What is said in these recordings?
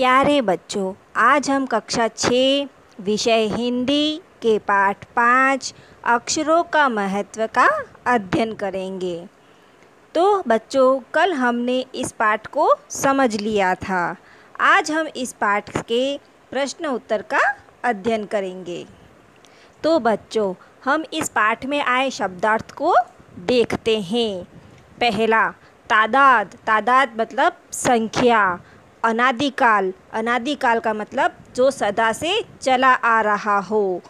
प्यारे बच्चों, आज हम कक्षा 6 विषय हिंदी के पाठ 5 अक्षरों का महत्व का अध्ययन करेंगे। तो बच्चों, कल हमने इस पाठ को समझ लिया था। आज हम इस पाठ के प्रश्न उत्तर का अध्ययन करेंगे। तो बच्चों, हम इस पाठ में आए शब्दार्थ को देखते हैं। पहला, तादाद। तादाद मतलब संख्या। अनादिकाल। अनादिकाल का मतलब जो सदा से चला आ रहा हो।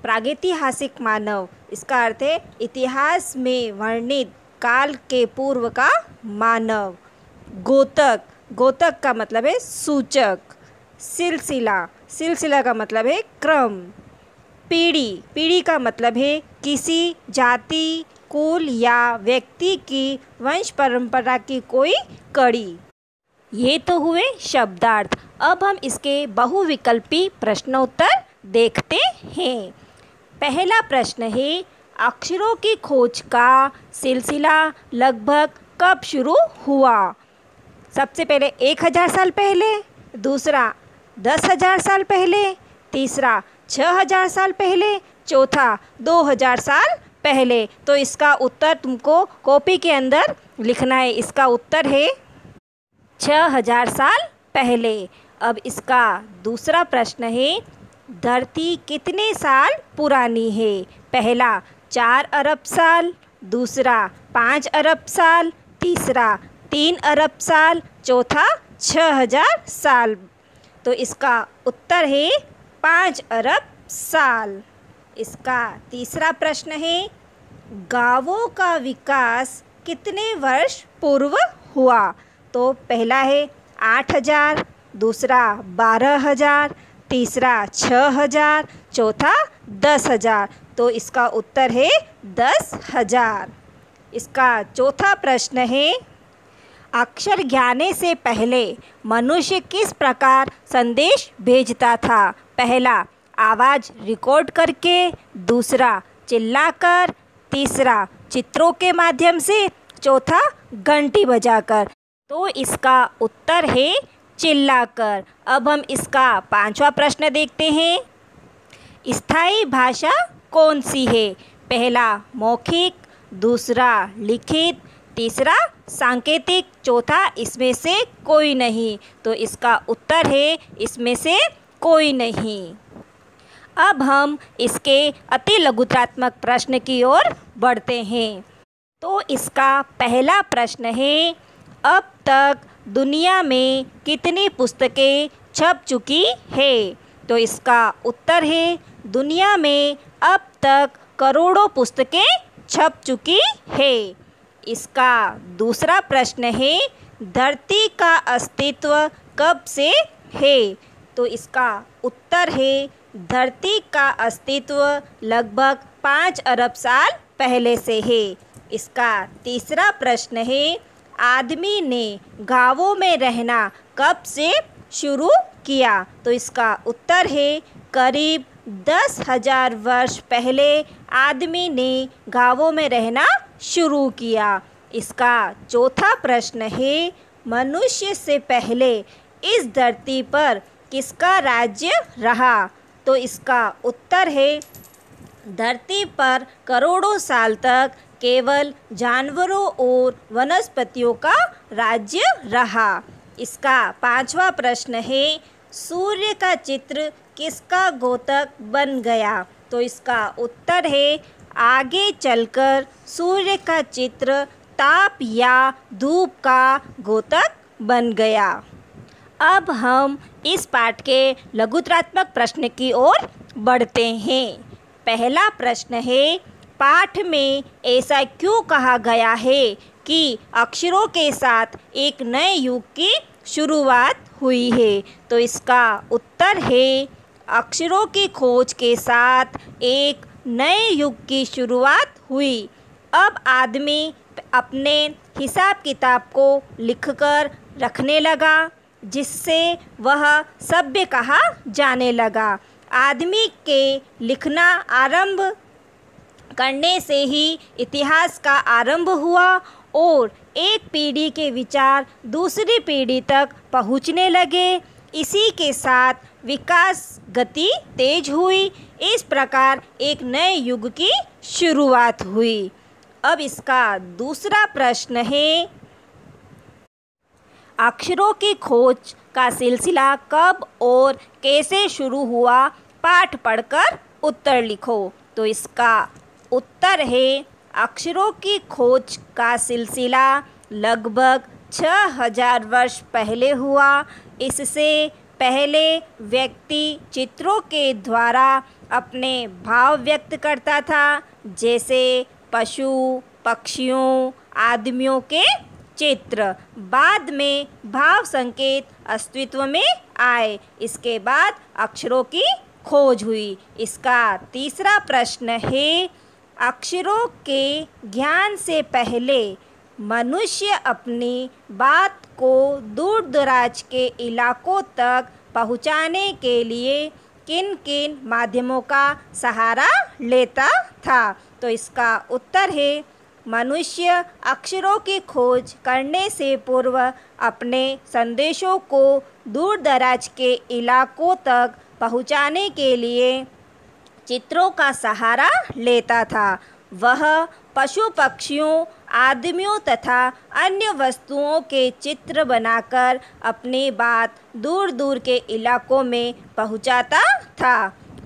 प्रागैतिहासिक मानव, इसका अर्थ है इतिहास में वर्णित काल के पूर्व का मानव। गोतक। गोतक का मतलब है सूचक। सिलसिला। सिलसिला का मतलब है क्रम। पीढ़ी। पीढ़ी का मतलब है किसी जाति, कुल या व्यक्ति की वंश परंपरा की कोई कड़ी। ये तो हुए शब्दार्थ। अब हम इसके बहुविकल्पी प्रश्नोत्तर देखते हैं। पहला प्रश्न है, अक्षरों की खोज का सिलसिला लगभग कब शुरू हुआ? सबसे पहले 1000 साल पहले, दूसरा 10,000 साल पहले, तीसरा 6,000 साल पहले, चौथा 2000 साल पहले। तो इसका उत्तर तुमको कॉपी के अंदर लिखना है। इसका उत्तर है 6,000 साल पहले। अब इसका दूसरा प्रश्न है, धरती कितने साल पुरानी है? पहला 4 अरब साल, दूसरा 5 अरब साल, तीसरा 3 अरब साल, चौथा 6,000 साल। तो इसका उत्तर है 5 अरब साल। इसका तीसरा प्रश्न है, गांवों का विकास कितने वर्ष पूर्व हुआ? तो पहला है 8,000, दूसरा 12,000, तीसरा 6,000, चौथा 10,000। तो इसका उत्तर है 10,000। इसका चौथा प्रश्न है, अक्षर ज्ञाने से पहले मनुष्य किस प्रकार संदेश भेजता था? पहला आवाज़ रिकॉर्ड करके, दूसरा चिल्लाकर, तीसरा चित्रों के माध्यम से, चौथा घंटी बजाकर। तो इसका उत्तर है चिल्लाकर। अब हम इसका पांचवा प्रश्न देखते हैं। स्थायी भाषा कौन सी है? पहला मौखिक, दूसरा लिखित, तीसरा सांकेतिक, चौथा इसमें से कोई नहीं। तो इसका उत्तर है इसमें से कोई नहीं। अब हम इसके अति लघुत्रात्मक प्रश्न की ओर बढ़ते हैं। तो इसका पहला प्रश्न है, अब तक दुनिया में कितनी पुस्तकें छप चुकी है? तो इसका उत्तर है दुनिया में अब तक करोड़ों पुस्तकें छप चुकी है। इसका दूसरा प्रश्न है, धरती का अस्तित्व कब से है? तो इसका उत्तर है धरती का अस्तित्व लगभग 5 अरब साल पहले से है। इसका तीसरा प्रश्न है, आदमी ने गांवों में रहना कब से शुरू किया? तो इसका उत्तर है करीब 10,000 वर्ष पहले आदमी ने गांवों में रहना शुरू किया। इसका चौथा प्रश्न है, मनुष्य से पहले इस धरती पर किसका राज्य रहा? तो इसका उत्तर है धरती पर करोड़ों साल तक केवल जानवरों और वनस्पतियों का राज्य रहा। इसका पांचवा प्रश्न है, सूर्य का चित्र किसका द्योतक बन गया? तो इसका उत्तर है आगे चलकर सूर्य का चित्र ताप या धूप का द्योतक बन गया। अब हम इस पाठ के लघुत्रात्मक प्रश्न की ओर बढ़ते हैं। पहला प्रश्न है, पाठ में ऐसा क्यों कहा गया है कि अक्षरों के साथ एक नए युग की शुरुआत हुई है? तो इसका उत्तर है अक्षरों की खोज के साथ एक नए युग की शुरुआत हुई। अब आदमी अपने हिसाब किताब को लिखकर रखने लगा, जिससे वह सभ्य कहा जाने लगा। आदमी के लिखना आरंभ करने से ही इतिहास का आरंभ हुआ और एक पीढ़ी के विचार दूसरी पीढ़ी तक पहुंचने लगे। इसी के साथ विकास गति तेज हुई। इस प्रकार एक नए युग की शुरुआत हुई। अब इसका दूसरा प्रश्न है, अक्षरों की खोज का सिलसिला कब और कैसे शुरू हुआ? पाठ पढ़कर उत्तर लिखो। तो इसका उत्तर है, अक्षरों की खोज का सिलसिला लगभग 6000 वर्ष पहले हुआ। इससे पहले व्यक्ति चित्रों के द्वारा अपने भाव व्यक्त करता था, जैसे पशु, पक्षियों, आदमियों के चित्र। बाद में भाव संकेत अस्तित्व में आए। इसके बाद अक्षरों की खोज हुई। इसका तीसरा प्रश्न है, अक्षरों के ज्ञान से पहले मनुष्य अपनी बात को दूर दराज के इलाकों तक पहुंचाने के लिए किन किन माध्यमों का सहारा लेता था? तो इसका उत्तर है, मनुष्य अक्षरों की खोज करने से पूर्व अपने संदेशों को दूर दराज के इलाकों तक पहुंचाने के लिए चित्रों का सहारा लेता था। वह पशु पक्षियों, आदमियों तथा अन्य वस्तुओं के चित्र बनाकर अपनी बात दूर दूर के इलाकों में पहुंचाता था।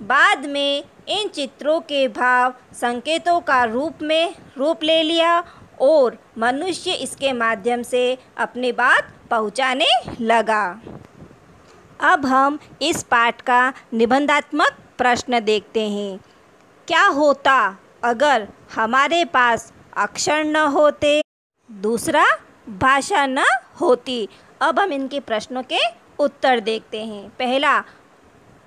बाद में इन चित्रों के भाव संकेतों का रूप ले लिया और मनुष्य इसके माध्यम से अपनी बात पहुंचाने लगा। अब हम इस पाठ का निबंधात्मक प्रश्न देखते हैं। क्या होता अगर हमारे पास अक्षर न होते? दूसरा, भाषा न होती। अब हम इनके प्रश्नों के उत्तर देखते हैं। पहला,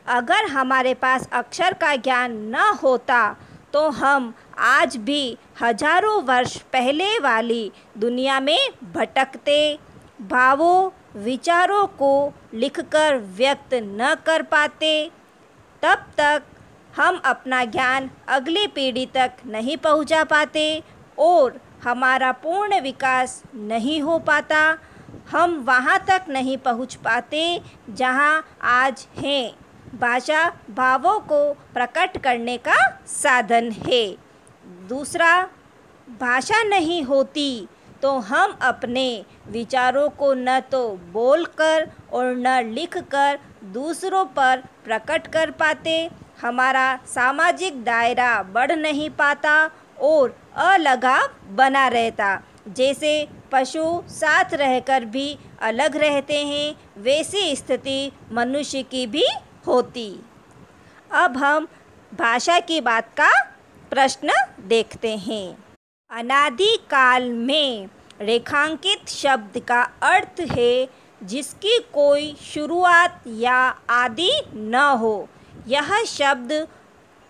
अगर हमारे पास अक्षर का ज्ञान न होता तो हम आज भी हजारों वर्ष पहले वाली दुनिया में भटकते, भावों विचारों को लिखकर व्यक्त न कर पाते। तब तक हम अपना ज्ञान अगली पीढ़ी तक नहीं पहुंचा पाते और हमारा पूर्ण विकास नहीं हो पाता। हम वहां तक नहीं पहुंच पाते जहां आज हैं। भाषा भावों को प्रकट करने का साधन है। दूसरा, भाषा नहीं होती तो हम अपने विचारों को न तो बोलकर और न लिखकर दूसरों पर प्रकट कर पाते। हमारा सामाजिक दायरा बढ़ नहीं पाता और अलगाव बना रहता। जैसे पशु साथ रहकर भी अलग रहते हैं, वैसी स्थिति मनुष्य की भी होती। अब हम भाषा की बात का प्रश्न देखते हैं। अनादि काल में रेखांकित शब्द का अर्थ है जिसकी कोई शुरुआत या आदि न हो। यह शब्द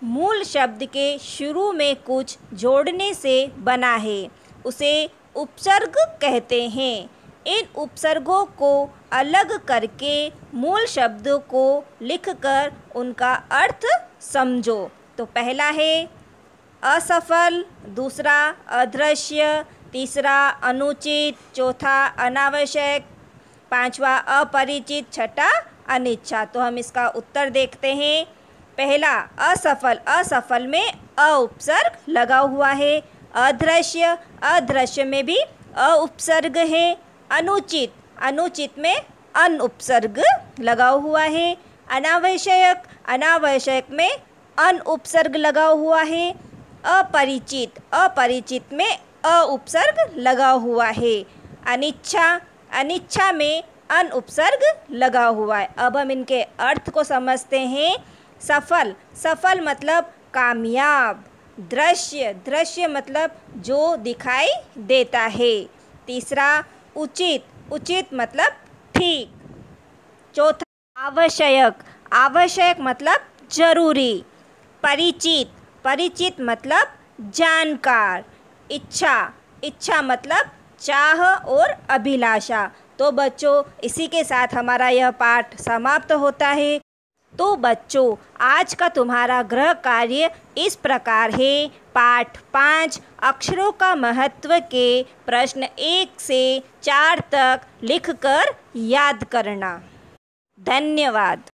मूल शब्द के शुरू में कुछ जोड़ने से बना है। उसे उपसर्ग कहते हैं। इन उपसर्गों को अलग करके मूल शब्दों को लिखकर उनका अर्थ समझो। तो पहला है असफल, दूसरा अदृश्य, तीसरा अनुचित, चौथा अनावश्यक, पांचवा अपरिचित, छठा अनिच्छा। तो हम इसका उत्तर देखते हैं। पहला असफल, असफल में अ उपसर्ग लगा हुआ है। अदृश्य, अदृश्य में भी अ उपसर्ग है। अनुचित, अनुचित में अन उपसर्ग लगा हुआ है। अनावश्यक, अनावश्यक में अन उपसर्ग लगा हुआ है। अपरिचित, अपरिचित में अ उपसर्ग लगा हुआ है। अनिच्छा, अनिच्छा में अन उपसर्ग लगा हुआ है। अब हम इनके अर्थ को समझते हैं। सफल, सफल मतलब कामयाब। दृश्य, दृश्य मतलब जो दिखाई देता है। तीसरा उचित, उचित मतलब ठीक। चौथा आवश्यक, आवश्यक मतलब जरूरी। परिचित, परिचित मतलब जानकार। इच्छा, इच्छा मतलब चाह और अभिलाषा। तो बच्चों, इसी के साथ हमारा यह पाठ समाप्त होता है। तो बच्चों, आज का तुम्हारा गृह कार्य इस प्रकार है। पाठ 5 अक्षरों का महत्व के प्रश्न 1 से 4 तक लिखकर याद करना। धन्यवाद।